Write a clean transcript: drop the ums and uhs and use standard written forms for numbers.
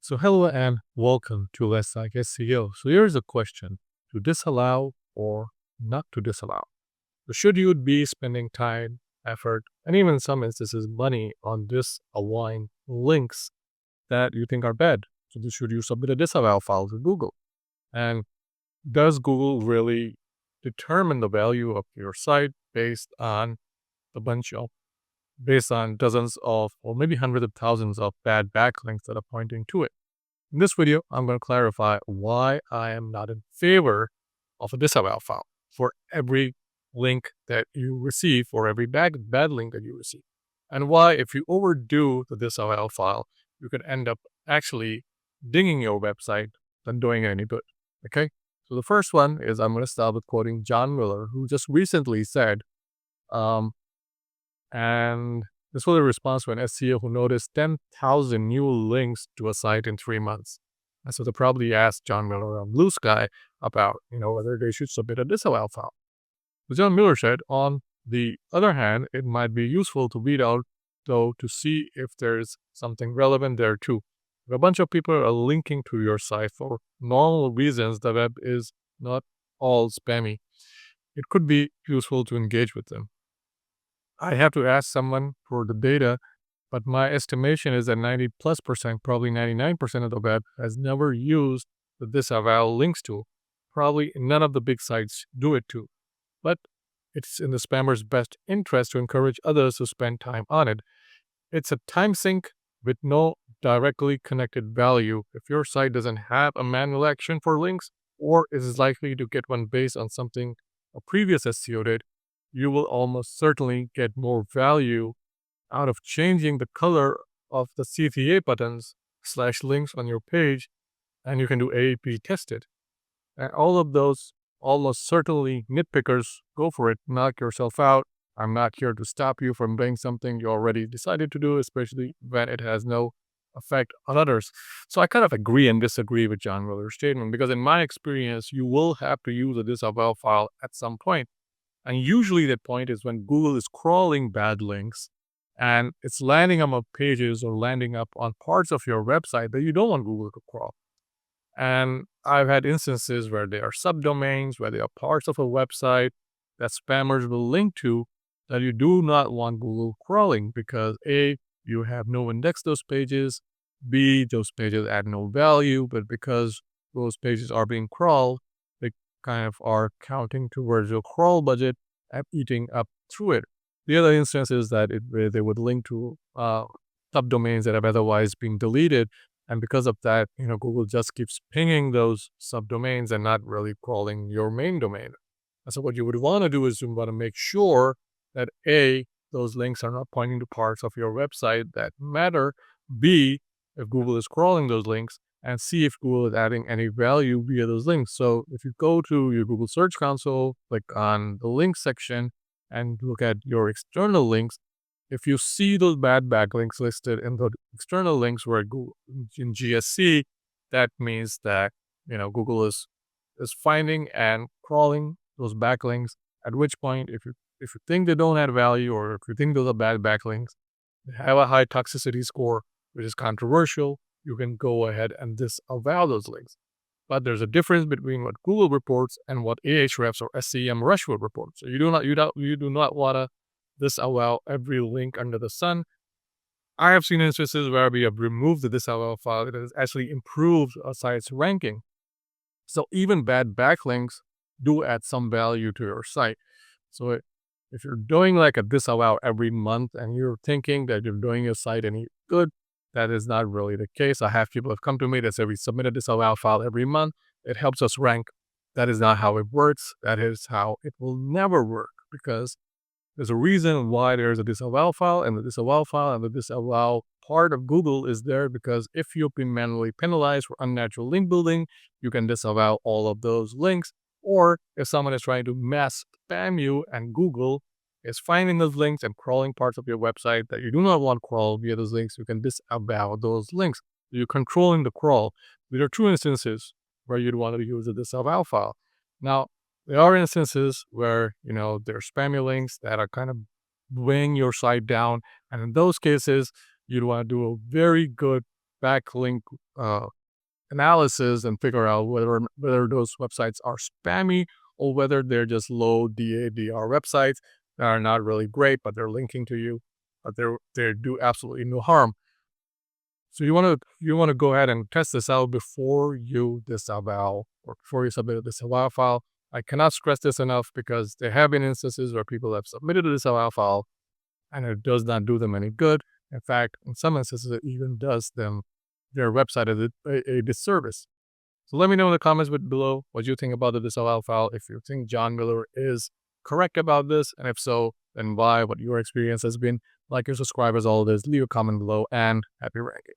So hello and welcome to Let's Like SEO. So here's a question: to disallow or not to disallow? So should you be spending time, effort, and even in some instances money on disallowing links that you think are bad? So should you submit a disavow file to Google? And does Google really determine the value of your site based on a bunch of based on dozens of or maybe hundreds of thousands of bad backlinks that are pointing to it? In this video, I'm going to clarify why I am not in favor of a disavow file for every link that you receive or every bad link that you receive. And why, if you overdo the disavow file, you could end up actually dinging your website than doing it any good. Okay? So the first one is I'm going to start with quoting John Miller, who just recently said, um, and this was a response to an SEO who noticed 10,000 new links to a site in 3 months. And so they probably asked John Miller on Blue Sky about, whether they should submit a disavow file. But John Miller said, on the other hand, it might be useful to weed out, though, to see if there's something relevant there too. If a bunch of people are linking to your site for normal reasons, the web is not all spammy. It could be useful to engage with them. I have to ask someone for the data, but my estimation is that 90+%, probably 99% of the web has never used the disavow links tool. Probably none of the big sites do it too. But it's in the spammer's best interest to encourage others to spend time on it. It's a time sink with no directly connected value. If your site doesn't have a manual action for links, or is likely to get one based on something a previous SEO did, you will almost certainly get more value out of changing the color of the CTA buttons / links on your page, and you can do A/B tested. And all of those almost certainly nitpickers, go for it, knock yourself out. I'm not here to stop you from doing something you already decided to do, especially when it has no effect on others. So I kind of agree and disagree with John Miller's statement, because in my experience, you will have to use a disavow file at some point. And usually that point is when Google is crawling bad links and it's landing on pages or landing up on parts of your website that you don't want Google to crawl. And I've had instances where they are subdomains, where they are parts of a website that spammers will link to that you do not want Google crawling because A, you have no index those pages, B, those pages add no value, but because those pages are being crawled, they kind of are counting towards your crawl budget and eating up through it. The other instance is that they would link to subdomains that have otherwise been deleted. And because of that, Google just keeps pinging those subdomains and not really crawling your main domain. And so what you would want to do is you want to make sure that A, those links are not pointing to parts of your website that matter. B, if Google is crawling those links, and see if Google is adding any value via those links. So if you go to your Google Search Console, click on the links section and look at your external links, if you see those bad backlinks listed in the external links where Google in GSC, that means that Google is finding and crawling those backlinks. At which point, if you think they don't add value, or if you think those are bad backlinks, they have a high toxicity score, which is controversial, you can go ahead and disavow those links. But there's a difference between what Google reports and what Ahrefs or SEMrush will report. So you do not want to disavow every link under the sun. I have seen instances where we have removed the disavow file. It has actually improved a site's ranking. So even bad backlinks do add some value to your site. So if you're doing like a disavow every month and you're thinking that you're doing your site any good, that is not really the case. I have people have come to me that say we submit a disavow file every month. It helps us rank. That is not how it works. That is how it will never work, because there's a reason why there's a disavow file, and the disavow file and the disavow part of Google is there because if you've been manually penalized for unnatural link building, you can disavow all of those links. Or if someone is trying to mass spam you and Google is finding those links and crawling parts of your website that you do not want crawled via those links, you can disavow those links. You're controlling the crawl. There are two instances where you'd want to use a disavow file. Now, there are instances where, there are spammy links that are kind of weighing your site down. And in those cases, you'd want to do a very good backlink analysis and figure out whether those websites are spammy or whether they're just low DADR websites that are not really great, but they're linking to you, but they do absolutely no harm. So you want to go ahead and test this out before you disavow or before you submit a disavow file. I cannot stress this enough because there have been instances where people have submitted a disavow file and it does not do them any good. In fact, in some instances, it even does them their website a disservice. So let me know in the comments below what you think about the disavow file. If you think John Miller is correct about this, and if so, then why? What your experience has been. Like and subscribe as always. Leave a comment below, and happy ranking.